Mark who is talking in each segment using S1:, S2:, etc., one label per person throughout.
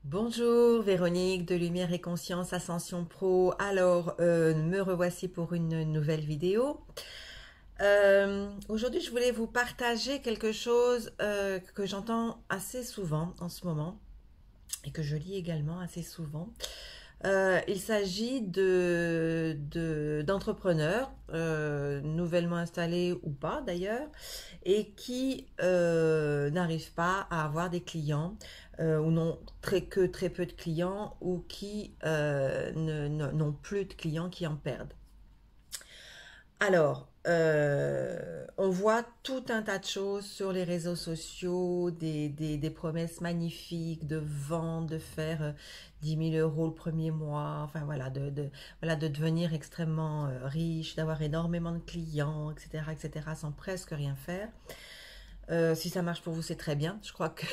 S1: Bonjour Véronique de Lumière et Conscience Ascension Pro. Alors, me revoici pour une nouvelle vidéo. Aujourd'hui, je voulais vous partager quelque chose que j'entends assez souvent en ce moment et que je lis également assez souvent. Il s'agit d'entrepreneurs nouvellement installés ou pas d'ailleurs et qui n'arrivent pas à avoir des clients ou n'ont très peu de clients ou qui n'ont plus de clients qui en perdent. Alors, on voit tout un tas de choses sur les réseaux sociaux, des promesses magnifiques de vendre, de faire 10 000 euros le premier mois, enfin voilà, voilà, de devenir extrêmement riche, d'avoir énormément de clients, etc., sans presque rien faire. Si ça marche pour vous, c'est très bien. Je crois que,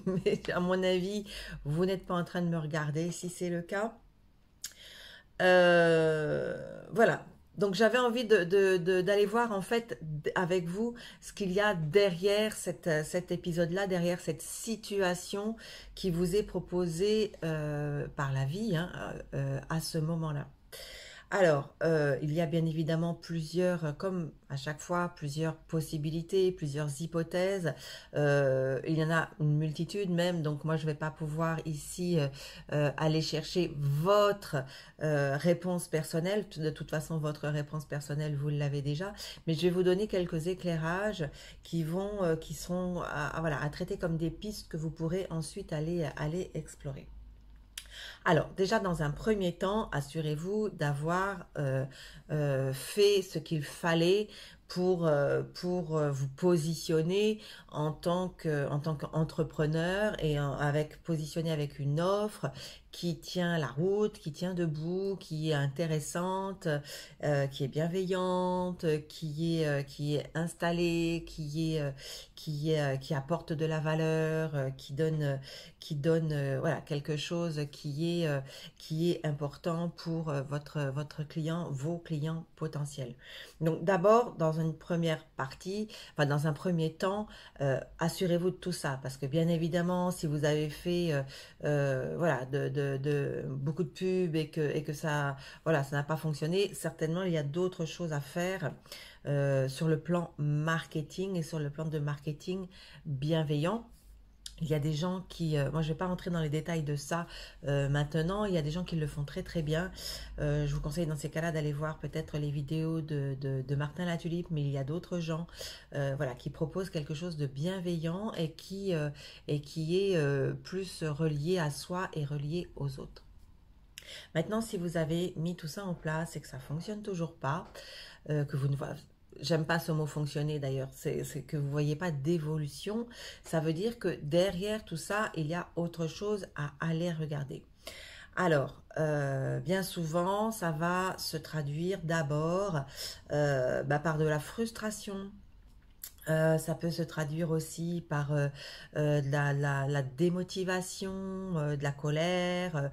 S1: mais à mon avis, vous n'êtes pas en train de me regarder si c'est le cas. Voilà. Donc j'avais envie d'aller voir en fait avec vous ce qu'il y a derrière cet épisode-là, derrière cette situation qui vous est proposée par la vie hein, à ce moment-là. Alors, il y a bien évidemment plusieurs, comme à chaque fois, plusieurs possibilités, plusieurs hypothèses. Il y en a une multitude même, donc moi je ne vais pas pouvoir ici aller chercher votre réponse personnelle. De toute façon, votre réponse personnelle, vous l'avez déjà, mais je vais vous donner quelques éclairages qui sont voilà, à traiter comme des pistes que vous pourrez ensuite aller explorer. Alors, déjà, dans un premier temps, assurez-vous d'avoir fait ce qu'il fallait pour vous positionner en tant qu'entrepreneur et positionner avec une offre qui tient la route, qui tient debout, qui est intéressante, qui est bienveillante, qui est installée, qui apporte de la valeur, qui donne voilà, quelque chose qui est important pour votre client, vos clients potentiels. Donc d'abord, dans une première partie, enfin dans un premier temps, assurez-vous de tout ça, parce que bien évidemment, si vous avez fait voilà, beaucoup de pubs et que ça voilà, ça n'a pas fonctionné, certainement il y a d'autres choses à faire sur le plan marketing et sur le plan de marketing bienveillant. Il y a des gens moi je ne vais pas rentrer dans les détails de ça maintenant, il y a des gens qui le font très très bien. Je vous conseille dans ces cas-là d'aller voir peut-être les vidéos de Martin Latulippe, mais il y a d'autres gens voilà, qui proposent quelque chose de bienveillant et qui est plus relié à soi et relié aux autres. Maintenant, si vous avez mis tout ça en place et que ça ne fonctionne toujours pas, que vous ne voyez j'aime pas ce mot fonctionner d'ailleurs, c'est que vous voyez pas d'évolution, ça veut dire que derrière tout ça, il y a autre chose à aller regarder. Alors, bien souvent, ça va se traduire d'abord par de la frustration. Ça peut se traduire aussi par de la démotivation, de la colère,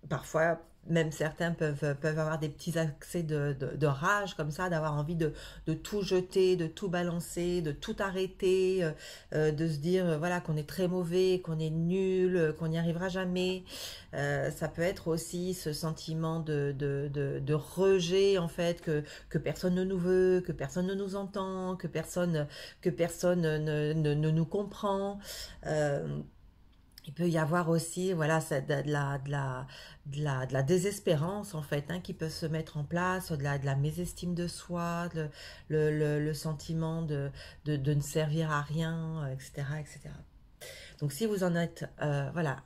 S1: parfois, même certains peuvent avoir des petits accès de rage comme ça, d'avoir envie de tout jeter, de tout balancer, de tout arrêter, de se dire voilà qu'on est très mauvais, qu'on est nul, qu'on n'y arrivera jamais. Ça peut être aussi ce sentiment de rejet en fait, que personne ne nous veut, que personne ne nous entend, que personne ne nous comprend. Euh, il peut y avoir aussi voilà, de la désespérance en fait hein, qui peut se mettre en place, de la mésestime de soi, le sentiment de ne servir à rien, etc., etc. Donc si vous en êtes, voilà,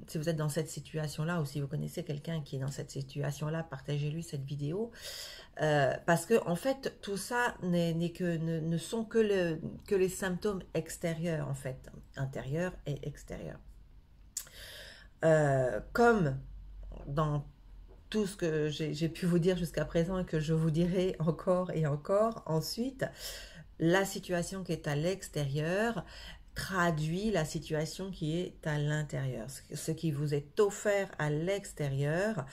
S1: si vous êtes dans cette situation-là ou si vous connaissez quelqu'un qui est dans cette situation-là, partagez-lui cette vidéo. Parce que en fait, tout ça ne sont que les symptômes extérieurs en fait, intérieurs et extérieurs. Comme dans tout ce que j'ai pu vous dire jusqu'à présent et que je vous dirai encore et encore ensuite, la situation qui est à l'extérieur traduit la situation qui est à l'intérieur. Ce qui vous est offert à l'extérieur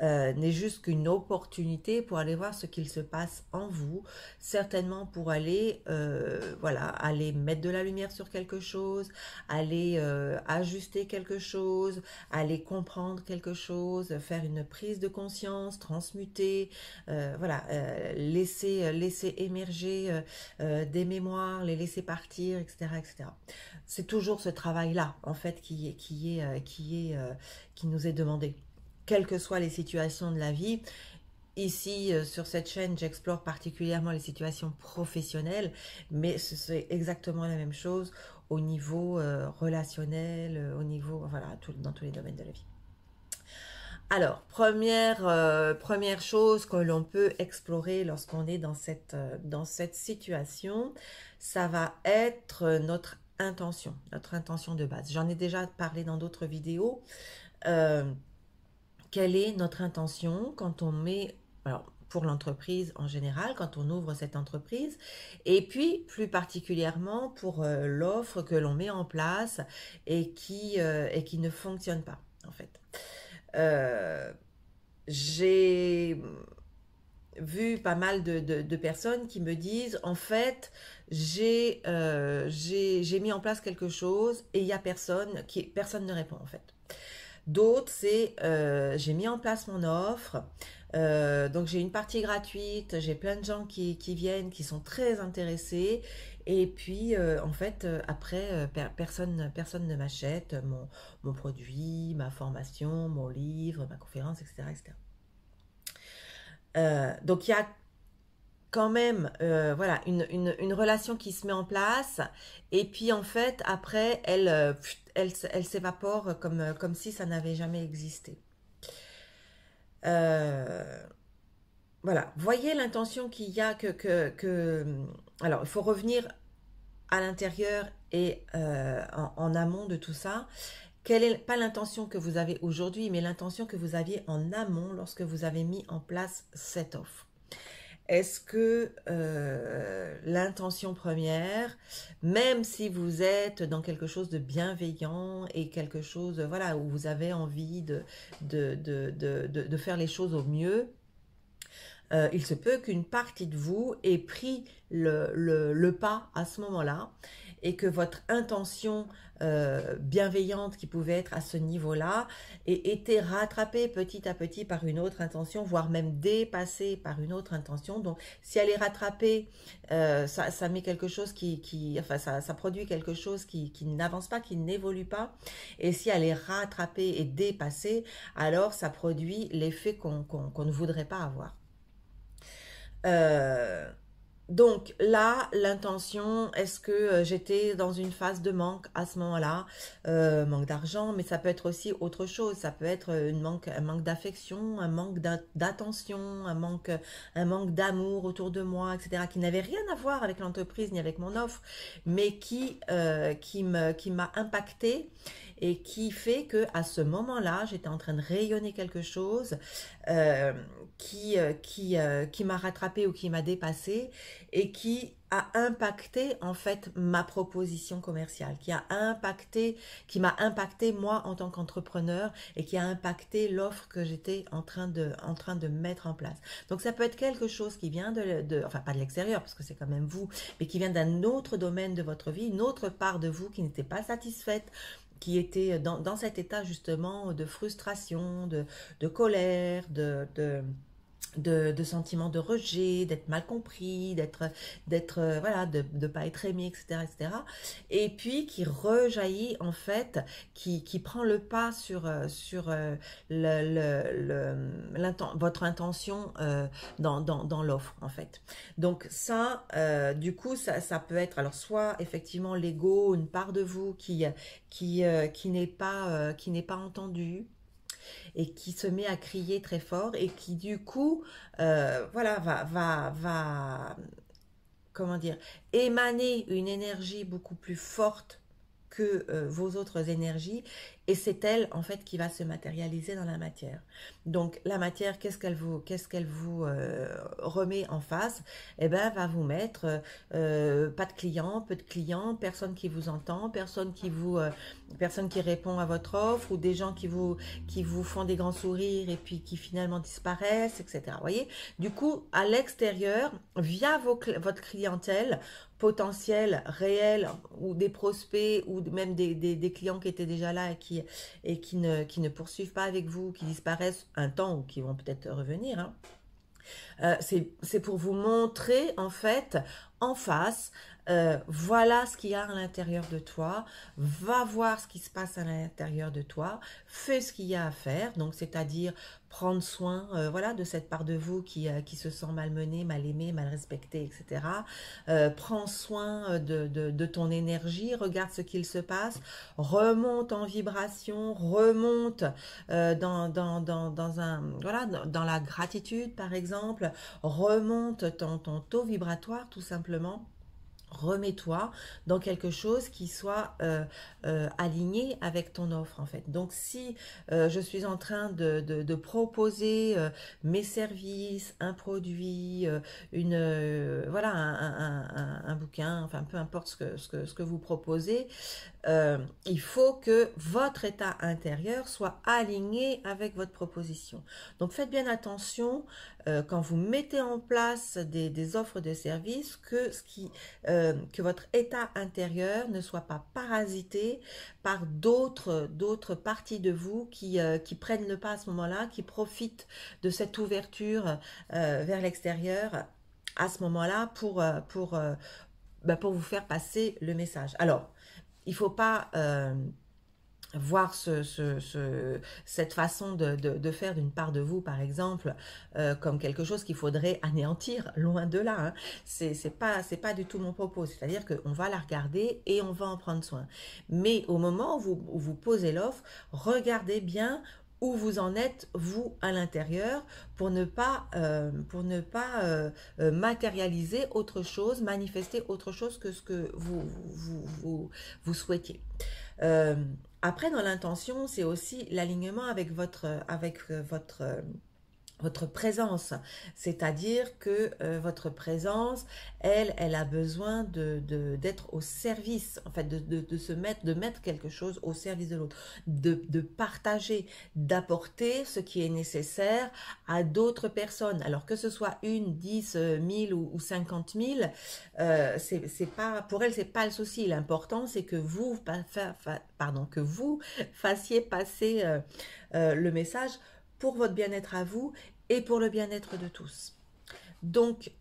S1: n'est juste qu'une opportunité pour aller voir ce qu'il se passe en vous, certainement pour aller, voilà, aller mettre de la lumière sur quelque chose, aller ajuster quelque chose, aller comprendre quelque chose, faire une prise de conscience, transmuter, voilà, laisser émerger des mémoires, les laisser partir, etc., etc. C'est toujours ce travail-là, en fait, qui nous est demandé, quelles que soient les situations de la vie. Ici, sur cette chaîne, j'explore particulièrement les situations professionnelles, mais c'est exactement la même chose au niveau relationnel, au niveau, voilà, dans tous les domaines de la vie. Alors, première chose que l'on peut explorer lorsqu'on est dans cette situation, ça va être notre intention de base. J'en ai déjà parlé dans d'autres vidéos. Euh, Quelle est notre intention quand on met, alors pour l'entreprise en général, quand on ouvre cette entreprise, et puis plus particulièrement pour l'offre que l'on met en place et qui ne fonctionne pas, en fait. J'ai vu pas mal de personnes qui me disent, en fait, j'ai mis en place quelque chose et il n'y a personne ne répond, en fait. D'autres, c'est j'ai mis en place mon offre, donc j'ai une partie gratuite, j'ai plein de gens qui viennent, qui sont très intéressés, et puis en fait, après, personne ne m'achète mon produit, ma formation, mon livre, ma conférence, etc., etc. Donc il y a quand même voilà, une relation qui se met en place, et puis en fait après elle s'évapore comme si ça n'avait jamais existé. Voilà, voyez l'intention qu'il y a alors il faut revenir à l'intérieur et en amont de tout ça. Quelle est pas l'intention que vous avez aujourd'hui, mais l'intention que vous aviez en amont lorsque vous avez mis en place cette offre? Est-ce que l'intention première, même si vous êtes dans quelque chose de bienveillant et quelque chose, voilà, où vous avez envie de faire les choses au mieux, il se peut qu'une partie de vous ait pris le pas à ce moment-là et que votre intention bienveillante qui pouvait être à ce niveau-là ait été rattrapée petit à petit par une autre intention, voire même dépassée par une autre intention. Donc, si elle est rattrapée, ça met quelque chose enfin, ça produit quelque chose qui n'avance pas, qui n'évolue pas. Et si elle est rattrapée et dépassée, alors ça produit l'effet qu'on ne voudrait pas avoir. Donc là, l'intention, est-ce que j'étais dans une phase de manque à ce moment-là, manque d'argent, mais ça peut être aussi autre chose, ça peut être un manque d'affection, un manque d'attention, un manque d'amour autour de moi, etc., qui n'avait rien à voir avec l'entreprise ni avec mon offre, mais qui m'a impacté et qui fait que à ce moment-là, j'étais en train de rayonner quelque chose qui m'a rattrapé ou qui m'a dépassé et qui a impacté en fait ma proposition commerciale, qui m'a impacté moi en tant qu'entrepreneur et qui a impacté l'offre que j'étais en train de mettre en place. Donc ça peut être quelque chose qui vient enfin pas de l'extérieur parce que c'est quand même vous, mais qui vient d'un autre domaine de votre vie, une autre part de vous qui n'était pas satisfaite, qui était dans cet état justement de frustration, de colère, de sentiments de rejet, d'être mal compris, voilà, de pas être aimé, etc., etc. Et puis qui rejaillit en fait, qui prend le pas sur votre intention dans l'offre en fait. Donc ça, du coup, ça peut être alors soit effectivement l'ego, une part de vous qui n'est pas entendue et qui se met à crier très fort et qui du coup voilà va comment dire, émaner une énergie beaucoup plus forte que vos autres énergies, et c'est elle en fait qui va se matérialiser dans la matière. Donc la matière, qu'est-ce qu'elle vous remet en face? Eh ben, va vous mettre pas de clients, peu de clients, personne qui vous entend, personne qui répond à votre offre, ou des gens qui vous font des grands sourires et puis qui finalement disparaissent, etc. Vous voyez? Du coup, à l'extérieur, via votre clientèle potentielle, réelle, ou des prospects, ou même des clients qui étaient déjà là et qui ne poursuivent pas avec vous, qui disparaissent un temps ou qui vont peut-être revenir, hein. C'est pour vous montrer en fait en face, voilà ce qu'il y a à l'intérieur de toi, va voir ce qui se passe à l'intérieur de toi, fais ce qu'il y a à faire, donc c'est-à-dire prendre soin voilà, de cette part de vous qui se sent malmenée, mal aimée, mal respectée, etc. Prends soin de ton énergie, regarde ce qu'il se passe, remonte en vibration, remonte voilà, dans la gratitude par exemple, remonte ton taux vibratoire tout simplement. Remets-toi dans quelque chose qui soit aligné avec ton offre en fait. Donc si je suis en train de proposer mes services, un produit, voilà, un bouquin, enfin peu importe ce que vous proposez, il faut que votre état intérieur soit aligné avec votre proposition. Donc faites bien attention quand vous mettez en place des offres de services que votre état intérieur ne soit pas parasité par d'autres parties de vous qui prennent le pas à ce moment-là, qui profitent de cette ouverture vers l'extérieur à ce moment-là pour vous faire passer le message. Alors, il ne faut pas voir cette façon de faire d'une part de vous, par exemple, comme quelque chose qu'il faudrait anéantir, loin de là, hein. C'est pas du tout mon propos. C'est-à-dire qu'on va la regarder et on va en prendre soin. Mais au moment où vous posez l'offre, regardez bien où vous en êtes, vous, à l'intérieur, pour ne pas matérialiser autre chose, manifester autre chose que ce que vous souhaitiez. Euh, Après, dans l'intention, c'est aussi l'alignement avec votre présence, c'est-à-dire que votre présence, elle a besoin d'être au service, en fait, de mettre quelque chose au service de l'autre, de partager, d'apporter ce qui est nécessaire à d'autres personnes. Alors que ce soit 10, 1000 ou 50 000, c'est pas, pour elle, c'est pas le souci. L'important, c'est que que vous fassiez passer le message pour votre bien-être à vous et pour le bien-être de tous. Donc,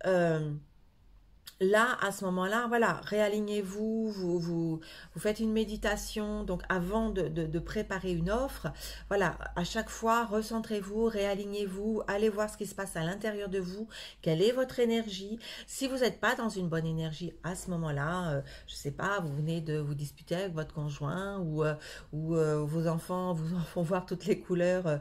S1: là, à ce moment-là, voilà, réalignez-vous, vous faites une méditation, donc avant de préparer une offre, voilà, à chaque fois, recentrez-vous, réalignez-vous, allez voir ce qui se passe à l'intérieur de vous, quelle est votre énergie. Si vous n'êtes pas dans une bonne énergie à ce moment-là, je sais pas, vous venez de vous disputer avec votre conjoint ou vos enfants vous en font voir toutes les couleurs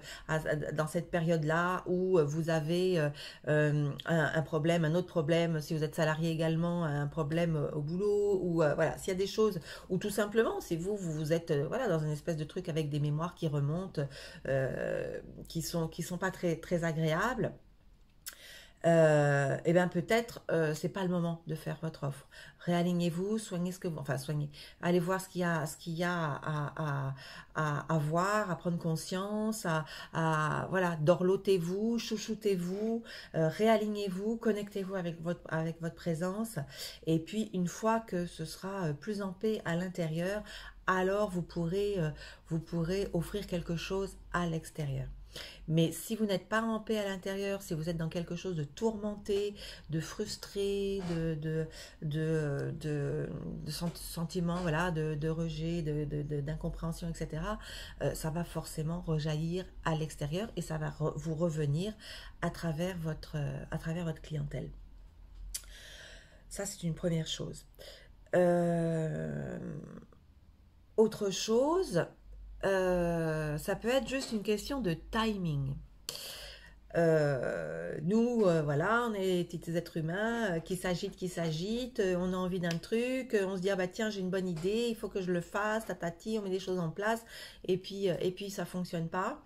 S1: dans cette période-là, ou vous avez un problème, un autre problème, si vous êtes salarié également, un problème au boulot, ou voilà, s'il y a des choses, ou tout simplement, si vous êtes voilà, dans une espèce de truc avec des mémoires qui remontent, qui sont pas très, très agréables, et bien peut-être c'est pas le moment de faire votre offre. Réalignez-vous, soignez ce que vous, enfin soignez, allez voir ce qu'il y a à voir, à prendre conscience, voilà, dorlotez-vous, chouchoutez-vous, réalignez-vous, connectez-vous avec votre présence, et puis une fois que ce sera plus en paix à l'intérieur, alors vous pourrez offrir quelque chose à l'extérieur. Mais si vous n'êtes pas en paix à l'intérieur, si vous êtes dans quelque chose de tourmenté, de frustré, de sentiments, voilà, de rejet, d'incompréhension, etc., ça va forcément rejaillir à l'extérieur et ça va vous revenir à travers votre clientèle. Ça, c'est une première chose. Euh, Autre chose, ça peut être juste une question de timing. Nous, voilà, on est des petits êtres humains qui s'agitent, on a envie d'un truc, on se dit, ah bah tiens, j'ai une bonne idée, il faut que je le fasse, tatati, on met des choses en place, et puis ça fonctionne pas.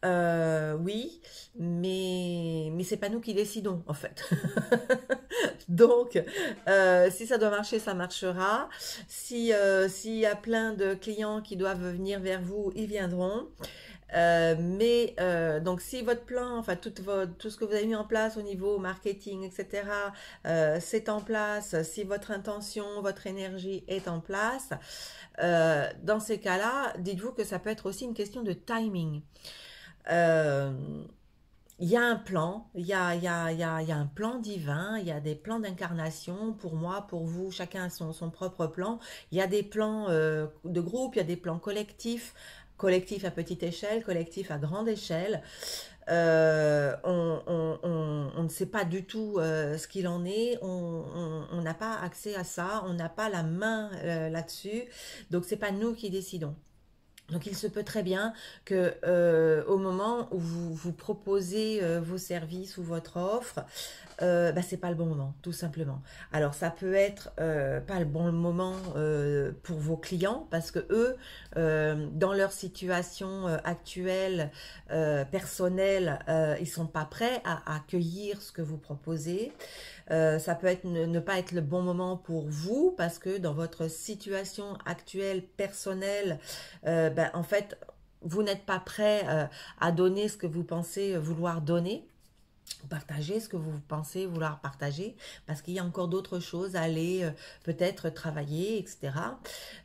S1: Oui, mais c'est pas nous qui décidons, en fait. Donc, si ça doit marcher, ça marchera. Si, s'il y a plein de clients qui doivent venir vers vous, ils viendront. Donc si votre plan, enfin tout ce que vous avez mis en place au niveau marketing, etc., c'est en place, si votre intention, votre énergie est en place, dans ces cas-là, dites-vous que ça peut être aussi une question de timing. Euh, il y a un plan, il y a un plan divin, il y a des plans d'incarnation pour moi, pour vous, chacun a son propre plan. Il y a des plans de groupe, il y a des plans collectifs, collectifs à petite échelle, collectifs à grande échelle. On ne sait pas du tout ce qu'il en est, on n'a pas accès à ça, on n'a pas la main là-dessus, donc c'est pas nous qui décidons. Donc il se peut très bien que au moment où vous proposez vos services ou votre offre, bah, c'est pas le bon moment, tout simplement. Alors ça peut être pas le bon moment pour vos clients parce que eux, dans leur situation actuelle, personnelle, ils sont pas prêts à accueillir ce que vous proposez. Ça peut être ne pas être le bon moment pour vous parce que dans votre situation actuelle personnelle, ben, en fait, vous n'êtes pas prêt à donner ce que vous pensez vouloir donner, partager ce que vous pensez vouloir partager, parce qu'il y a encore d'autres choses à aller peut-être travailler, etc.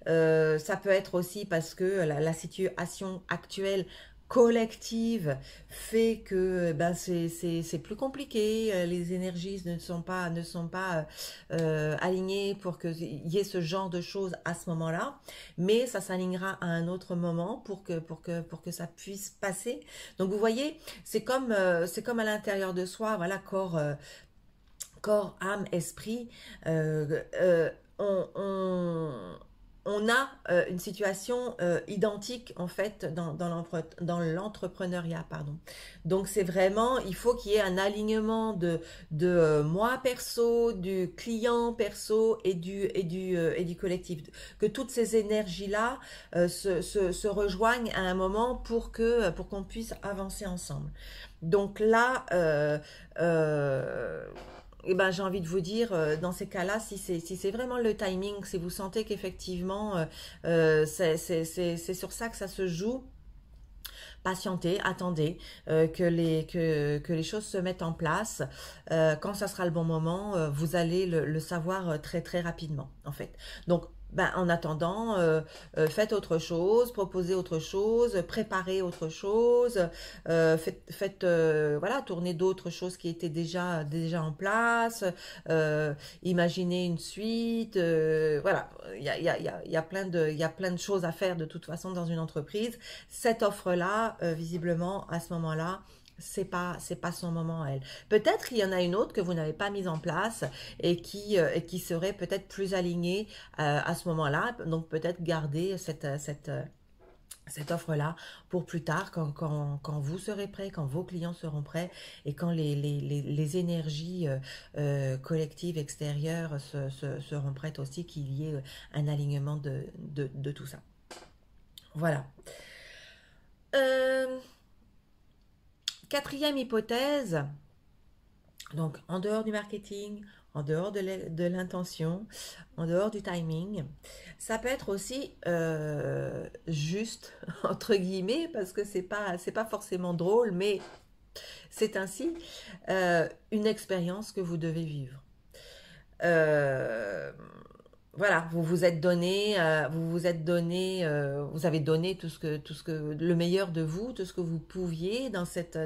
S1: Ça peut être aussi parce que la situation actuelle collective fait que ben c'est plus compliqué, les énergies ne sont pas alignées pour qu'il y ait ce genre de choses à ce moment-là, mais ça s'alignera à un autre moment pour que ça puisse passer. Donc vous voyez, c'est comme à l'intérieur de soi, voilà, corps, âme, esprit, on a une situation identique en fait dans l'entrepreneuriat, pardon. Donc c'est vraiment, il faut qu'il y ait un alignement de moi perso, du client perso et du collectif. Que toutes ces énergies-là se rejoignent à un moment pour qu'on puisse avancer ensemble. Donc là, eh ben, j'ai envie de vous dire, dans ces cas-là, si c'est vraiment le timing, si vous sentez qu'effectivement, c'est sur ça que ça se joue, patientez, attendez que les choses se mettent en place. Quand ça sera le bon moment, vous allez le savoir très très rapidement, en fait. Donc, ben, en attendant, faites autre chose, proposez autre chose, préparez autre chose, voilà, tournez d'autres choses qui étaient déjà en place, imaginez une suite, voilà, il y a plein de choses à faire de toute façon dans une entreprise. Cette offre-là, visiblement, à ce moment-là, c'est pas son moment à elle. Peut-être qu'il y en a une autre que vous n'avez pas mise en place et qui serait peut-être plus alignée à ce moment-là. Donc peut-être garder cette offre-là pour plus tard, quand vous serez prêt, quand vos clients seront prêts et quand les énergies collectives extérieures seront prêtes aussi, qu'il y ait un alignement de tout ça. Voilà. Euh, Quatrième hypothèse, donc en dehors du marketing, en dehors de l'intention, en dehors du timing, ça peut être aussi juste, entre guillemets, parce que c'est pas forcément drôle, mais c'est ainsi, une expérience que vous devez vivre. Euh, voilà, vous vous avez donné tout ce que, le meilleur de vous, tout ce que vous pouviez dans cette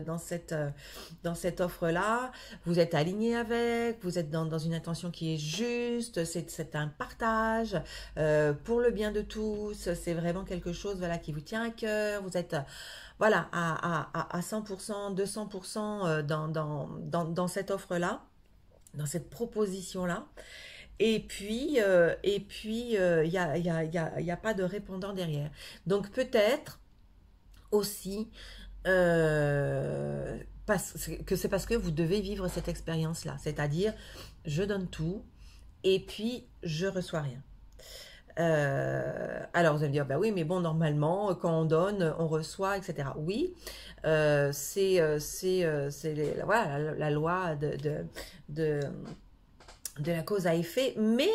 S1: offre-là. Vous êtes aligné avec, vous êtes dans une intention qui est juste, c'est un partage pour le bien de tous. C'est vraiment quelque chose, voilà, qui vous tient à cœur. Vous êtes voilà, à 100%, 200% dans cette offre-là, dans cette proposition-là. Il y a pas de répondant derrière. Donc peut-être aussi que c'est parce que vous devez vivre cette expérience-là. C'est-à-dire, je donne tout et puis je reçois rien. Alors vous allez me dire, bah oui, mais bon, normalement, quand on donne, on reçoit, etc. Oui, voilà, la loi de, de la cause à effet, mais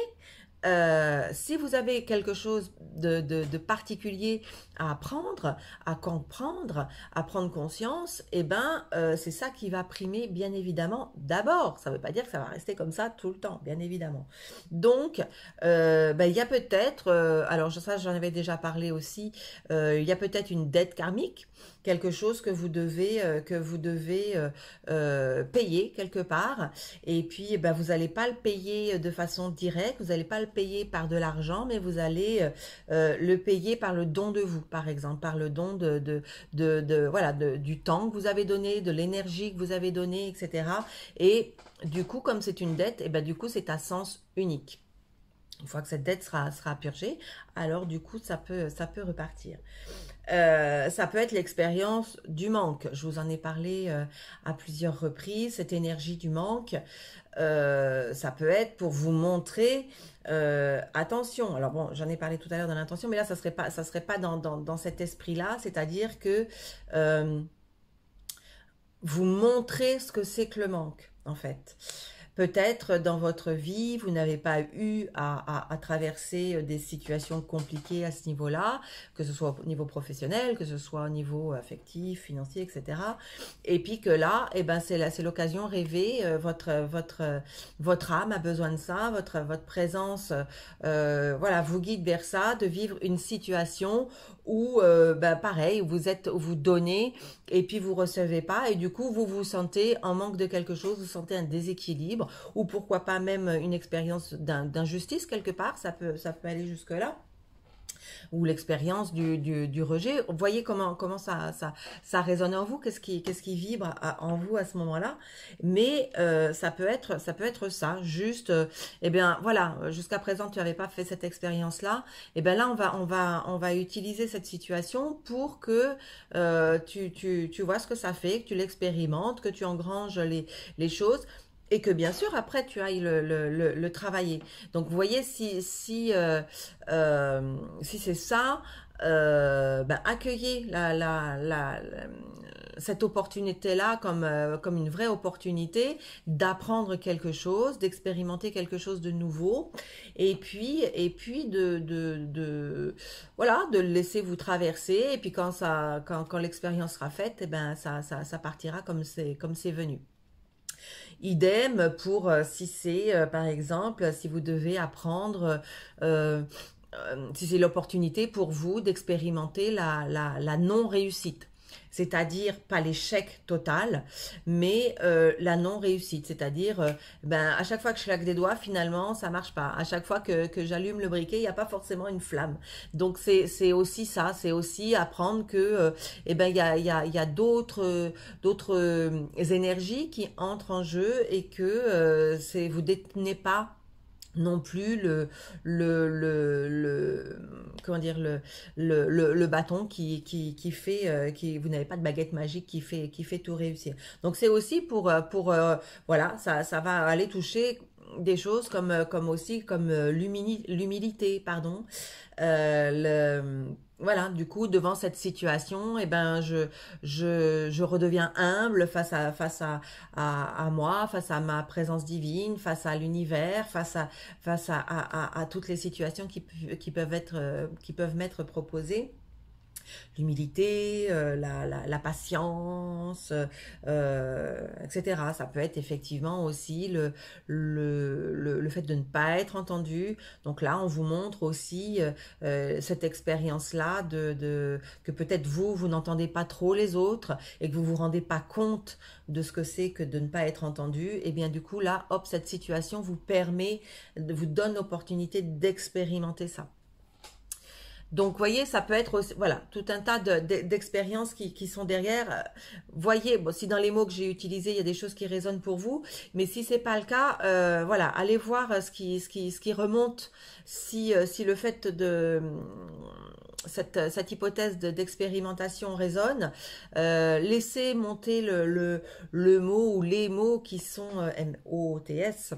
S1: si vous avez quelque chose de particulier à apprendre, à comprendre, à prendre conscience, eh ben, c'est ça qui va primer, bien évidemment, d'abord. Ça ne veut pas dire que ça va rester comme ça tout le temps, bien évidemment. Donc, ben, il y a peut-être, alors ça j'en avais déjà parlé aussi, il y a peut-être une dette karmique, quelque chose que vous devez payer quelque part, et puis eh ben, vous n'allez pas le payer de façon directe, vous n'allez pas le payer par de l'argent, mais vous allez le payer par le don de vous, par exemple, par le don voilà, du temps que vous avez donné, de l'énergie que vous avez donnée, etc. Et du coup, comme c'est une dette, et ben, du coup, c'est à sens unique. Une fois que cette dette sera purgée, alors du coup, ça peut repartir. Ça peut être l'expérience du manque. Je vous en ai parlé à plusieurs reprises, cette énergie du manque. Ça peut être pour vous montrer attention. Alors bon, j'en ai parlé tout à l'heure dans l'intention, mais là, ça serait pas dans cet esprit-là, c'est-à-dire que vous montrez ce que c'est que le manque, en fait. Peut-être dans votre vie, vous n'avez pas eu à traverser des situations compliquées à ce niveau-là, que ce soit au niveau professionnel, que ce soit au niveau affectif, financier, etc. Et puis que là, eh ben, c'est l'occasion rêvée, votre âme a besoin de ça, votre présence voilà, vous guide vers ça, de vivre une situation où, ben, pareil, vous donnez et puis vous recevez pas et du coup vous vous sentez en manque de quelque chose, vous sentez un déséquilibre ou pourquoi pas même une expérience d'injustice quelque part, ça peut aller jusque là, ou l'expérience du rejet. Vous voyez comment ça résonne en vous, qu'est-ce qui vibre en vous à ce moment-là. Mais ça peut être ça, juste, eh bien voilà, jusqu'à présent tu n'avais pas fait cette expérience-là, et bien là on va utiliser cette situation pour que tu vois ce que ça fait, que tu l'expérimentes, que tu engranges les choses. Et que bien sûr, après, tu ailles le travailler. Donc, vous voyez, si c'est ça, ben, accueillez cette opportunité-là comme une vraie opportunité d'apprendre quelque chose, d'expérimenter quelque chose de nouveau, et puis voilà, de le laisser vous traverser, et puis quand l'expérience sera faite, eh ben, ça partira comme c'est venu. Idem pour si c'est, par exemple, si vous devez apprendre, euh, si c'est l'opportunité pour vous d'expérimenter la non-réussite. C'est-à-dire pas l'échec total, mais la non-réussite. C'est-à-dire, ben, à chaque fois que je claque des doigts, finalement, ça marche pas. À chaque fois que j'allume le briquet, il n'y a pas forcément une flamme. Donc, c'est aussi ça. C'est aussi apprendre que, eh ben, il y a d'autres énergies qui entrent en jeu et que vous détenez pas non plus comment dire le bâton qui fait vous n'avez pas de baguette magique qui fait tout réussir. Donc c'est aussi pour voilà, ça va aller toucher des choses comme aussi comme l'humilité, pardon. Voilà, du coup, devant cette situation, eh ben, je redeviens humble à moi, face à ma présence divine, face à l'univers, à toutes les situations qui peuvent m'être proposées. L'humilité, la patience, etc. Ça peut être effectivement aussi le fait de ne pas être entendu. Donc là, on vous montre aussi cette expérience-là que peut-être vous n'entendez pas trop les autres et que vous vous rendez pas compte de ce que c'est que de ne pas être entendu. Et bien du coup, là, hop, cette situation vous donne l'opportunité d'expérimenter ça. Donc, vous voyez, ça peut être aussi, voilà, tout un tas d'expériences qui sont derrière. Voyez, bon, si dans les mots que j'ai utilisés, il y a des choses qui résonnent pour vous, mais si c'est pas le cas, voilà, allez voir ce qui remonte. Si le fait cette hypothèse d'expérimentation résonne, laissez monter le mot ou les mots qui sont MOOTS,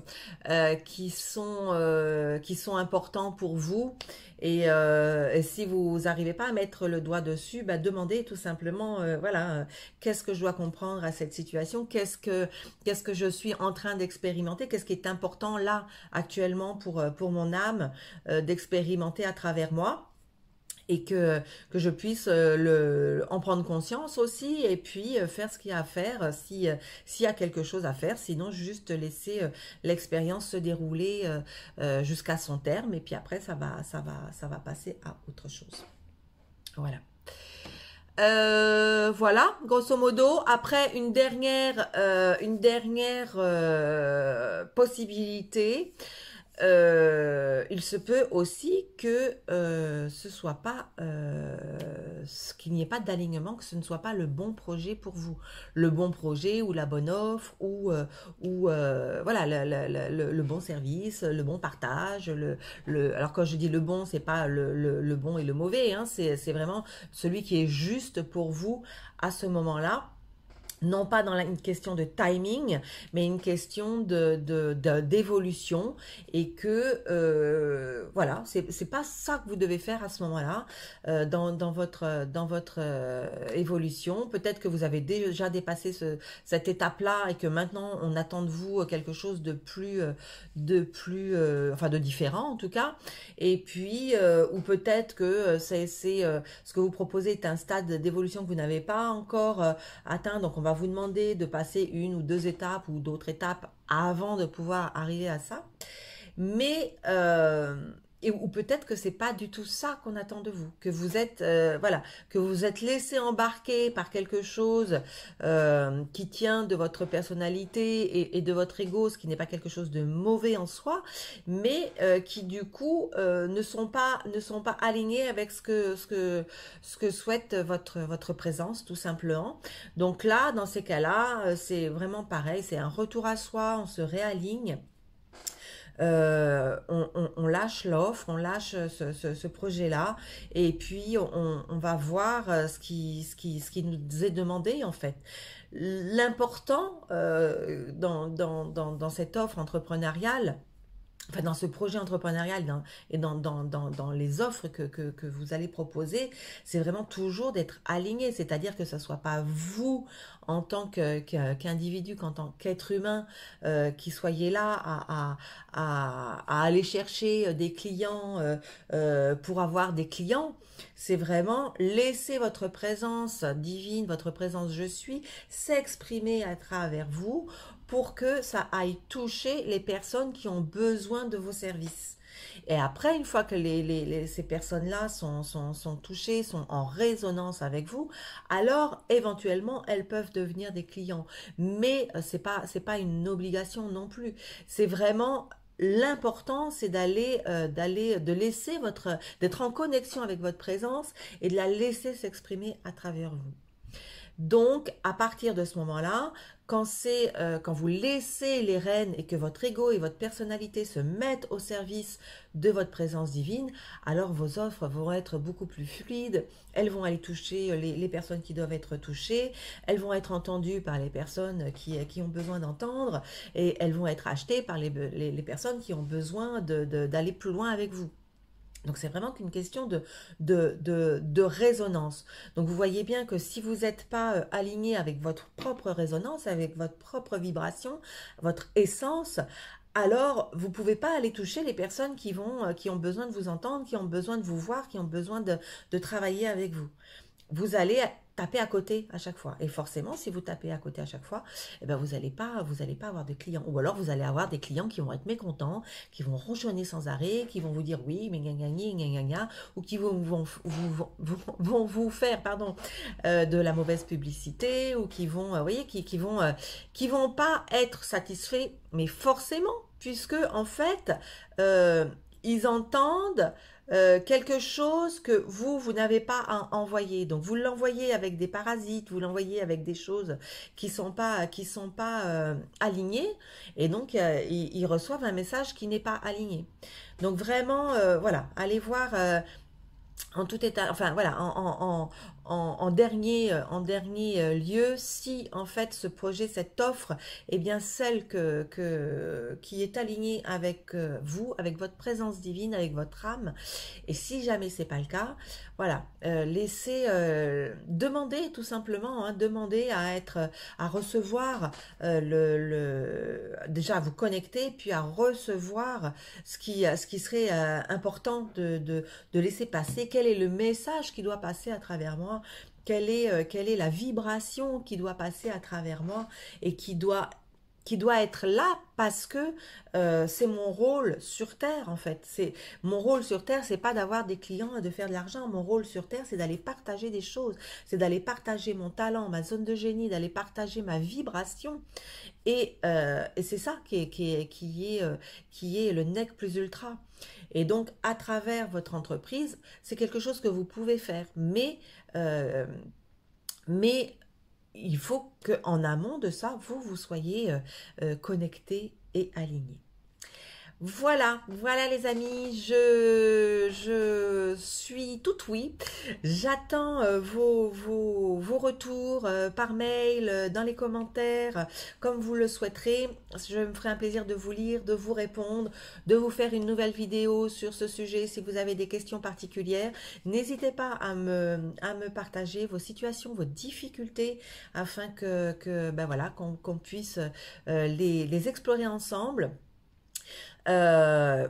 S1: qui sont importants pour vous. Et si vous n'arrivez pas à mettre le doigt dessus, bah, demandez tout simplement, voilà, qu'est-ce que je dois comprendre à cette situation, qu'est-ce que je suis en train d'expérimenter, qu'est-ce qui est important là actuellement pour mon âme d'expérimenter à travers moi. Et que je puisse en prendre conscience aussi, et puis faire ce qu'il y a à faire, s'il y a quelque chose à faire, sinon juste laisser l'expérience se dérouler jusqu'à son terme, et puis après ça va passer à autre chose. Voilà. Voilà, grosso modo. Après, une dernière possibilité. Il se peut aussi que ce soit pas qu'il n'y ait pas d'alignement, que ce ne soit pas le bon projet pour vous, le bon projet ou la bonne offre ou voilà le bon service, le bon partage. Alors quand je dis le bon, c'est pas le bon et le mauvais, hein, c'est vraiment celui qui est juste pour vous à ce moment-là. Non pas dans une question de timing, mais une question d'évolution, et que voilà, c'est pas ça que vous devez faire à ce moment-là dans votre évolution. Peut-être que vous avez déjà dépassé cette étape-là et que maintenant on attend de vous quelque chose de plus enfin de différent en tout cas. Et puis ou peut-être que ce que vous proposez est un stade d'évolution que vous n'avez pas encore atteint, donc on va vous demander de passer une ou deux étapes ou d'autres étapes avant de pouvoir arriver à ça. Mais ou peut-être que c'est pas du tout ça qu'on attend de vous, que vous êtes voilà, que vous êtes laissé embarquer par quelque chose qui tient de votre personnalité et de votre ego, ce qui n'est pas quelque chose de mauvais en soi, mais qui du coup ne sont pas alignés avec ce que souhaite votre présence, tout simplement. Donc là, dans ces cas-là, c'est vraiment pareil, c'est un retour à soi, on se réaligne. On lâche l'offre, on lâche ce projet-là, et puis on va voir ce qui nous est demandé en fait. L'important dans cette offre entrepreneuriale, enfin dans ce projet entrepreneurial et dans les offres que vous allez proposer, c'est vraiment toujours d'être aligné, c'est-à-dire que ce ne soit pas vous en tant qu'individu, qu'en tant qu'être humain, qui soyez là à aller chercher des clients pour avoir des clients. C'est vraiment laisser votre présence divine, votre présence je suis, s'exprimer à travers vous, pour que ça aille toucher les personnes qui ont besoin de vos services. Et après, une fois que ces personnes-là sont touchées, sont en résonance avec vous, alors éventuellement, elles peuvent devenir des clients. Mais c'est pas une obligation non plus. C'est vraiment l'important, c'est d'être en connexion avec votre présence et de la laisser s'exprimer à travers vous. Donc, à partir de ce moment-là, quand vous laissez les rênes et que votre ego et votre personnalité se mettent au service de votre présence divine, alors vos offres vont être beaucoup plus fluides, elles vont aller toucher les personnes qui doivent être touchées, elles vont être entendues par les personnes qui ont besoin d'entendre, et elles vont être achetées par les personnes qui ont besoin d'aller plus loin avec vous. Donc c'est vraiment qu'une question de résonance. Donc vous voyez bien que si vous n'êtes pas aligné avec votre propre résonance, avec votre propre vibration, votre essence, alors vous ne pouvez pas aller toucher les personnes qui ont besoin de vous entendre, qui ont besoin de vous voir, qui ont besoin de travailler avec vous. Vous allez taper à côté à chaque fois. Et forcément, si vous tapez à côté à chaque fois, eh ben vous n'allez pas avoir de clients. Ou alors vous allez avoir des clients qui vont être mécontents, qui vont ronchonner sans arrêt, qui vont vous dire oui, mais gna gna gna gna, ou qui vont vous faire de la mauvaise publicité, ou qui vont, vous voyez, qui vont pas être satisfaits, mais forcément, puisque en fait, ils entendent quelque chose que vous n'avez pas envoyé. Donc vous l'envoyez avec des parasites, vous l'envoyez avec des choses qui sont pas alignées, et donc ils reçoivent un message qui n'est pas aligné. Donc vraiment, voilà, allez voir en tout état, enfin voilà, en dernier lieu, si en fait ce projet, cette offre est bien celle qui est alignée avec vous, avec votre présence divine, avec votre âme, et si jamais c'est pas le cas, voilà, laissez, demander tout simplement, hein, demander à être, à recevoir déjà à vous connecter, puis à recevoir ce qui serait important de laisser passer, quel est le message qui doit passer à travers moi, quelle est la vibration qui doit passer à travers moi et qui doit être là parce que c'est mon rôle sur Terre en fait. C'est mon rôle sur Terre, c'est pas d'avoir des clients et de faire de l'argent. Mon rôle sur Terre, c'est d'aller partager des choses, c'est d'aller partager mon talent, ma zone de génie, d'aller partager ma vibration. Et c'est ça qui est le nec plus ultra. Et donc, à travers votre entreprise, c'est quelque chose que vous pouvez faire. Euh, mais il faut qu'en amont de ça, vous soyez connecté et aligné. Voilà, voilà les amis, je suis toute oui. J'attends vos retours par mail, dans les commentaires, comme vous le souhaiterez. Je me ferai un plaisir de vous lire, de vous répondre, de vous faire une nouvelle vidéo sur ce sujet si vous avez des questions particulières. N'hésitez pas à me partager vos situations, vos difficultés, afin ben voilà, qu'on puisse les explorer ensemble. Euh,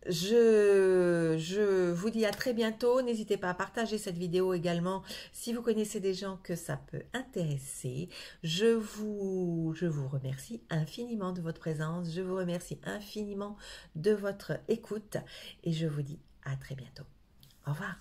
S1: je vous dis à très bientôt. N'hésitez pas à partager cette vidéo également si vous connaissez des gens que ça peut intéresser. Je vous remercie infiniment de votre présence. Je vous remercie infiniment de votre écoute et je vous dis à très bientôt. Au revoir.